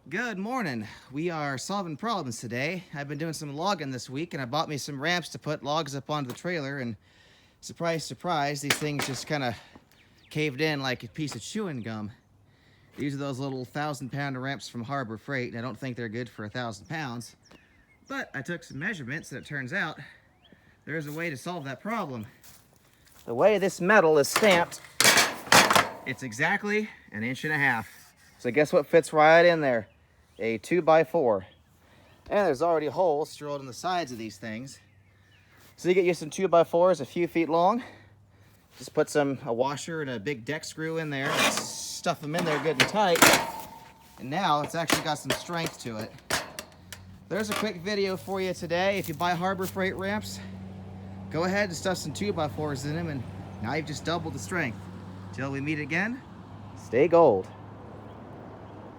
Good morning. We are solving problems today. I've been doing some logging this week and I bought me some ramps to put logs up onto the trailer, and surprise, surprise, these things just kind of caved in like a piece of chewing gum. These are those little 1,000-pound ramps from Harbor Freight, and I don't think they're good for 1,000 pounds. But I took some measurements and it turns out there's a way to solve that problem. The way this metal is stamped, it's exactly 1.5 inches. So guess what fits right in there? A 2x4. And there's already holes drilled in the sides of these things. So you get you some 2x4s a few feet long. Just put a washer and a big deck screw in there and stuff them in there good and tight. And now it's actually got some strength to it. There's a quick video for you today. If you buy Harbor Freight ramps, go ahead and stuff some 2x4s in them, and now you've just doubled the strength. Till we meet again, stay gold.